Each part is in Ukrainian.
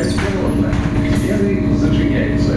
Осторожно, двери зачиняются.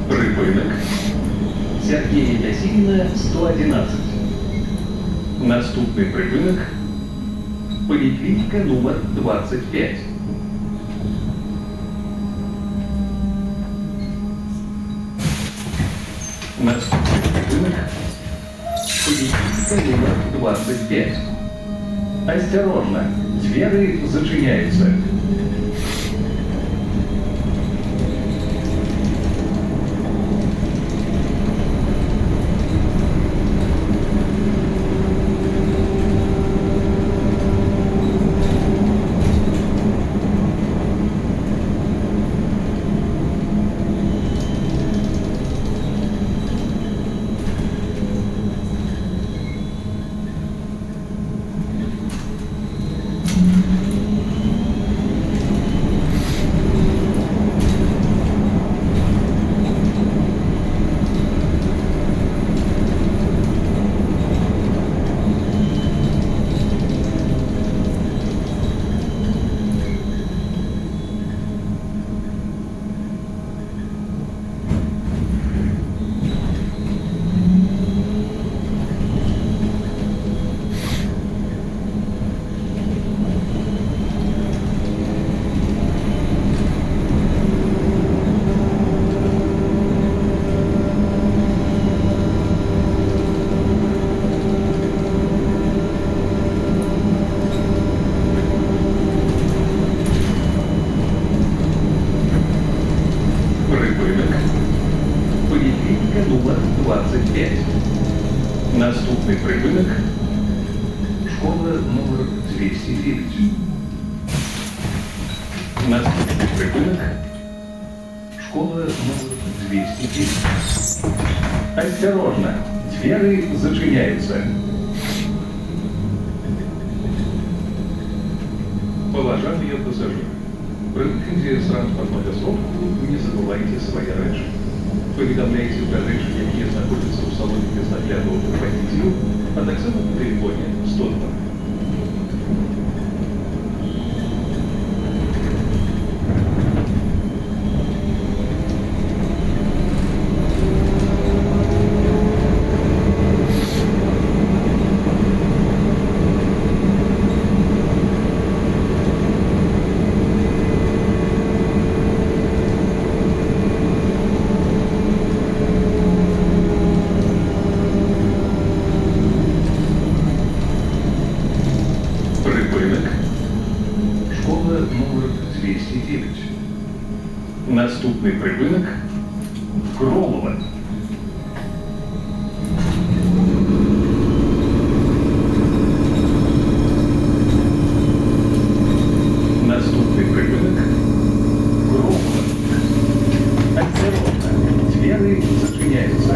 Припинок. Сергія Ясінина, 111. Наступний припинок. Поліклініка номер 25. Наступний припинок. Поліклініка номер 25. Осторожно, двери зачиняются. Поліклініка номер 25. Наступний припинок. Школа номер 209. Наступний припинок. Школа номер 209. Осторожно, двери зачиняются. Уважаемые пассажиры, при выходе с транспортного засобу не забывайте свои речи. Повідомляйте про речі, які знаходяться у салоні без нагляду водителів, а так само в телефоні 102. Школа номер 209. Наступний припинок – Кролова. Наступний припинок – Кролова. Осторожно, двери зачиняются.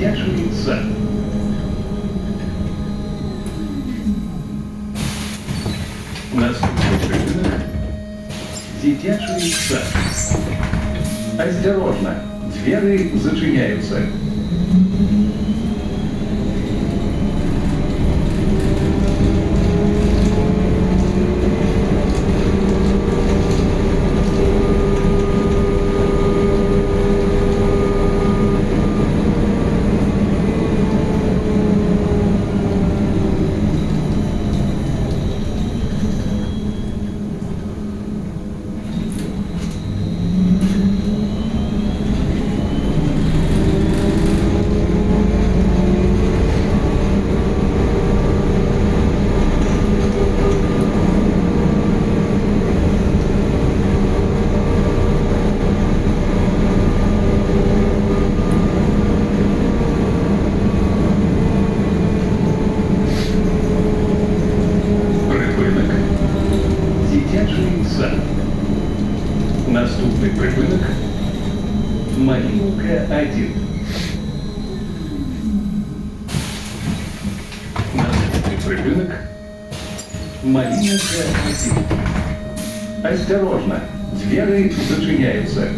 Дитячий сад. Наступний припинок. Дитячий сад. Осторожно, двери зачиняются. Дитячий сад. Наступний припинок. Могилка 1. Наступний припинок. Могилка 1. Осторожно, двери зачиняются.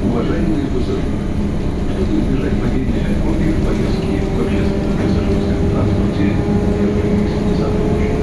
Уважаемые пассажиры, чтобы избежать падения во время поездки в общественном пассажирском транспорте, держитесь за помощь.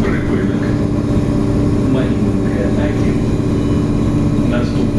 Припинок. Могилка 1. Наступний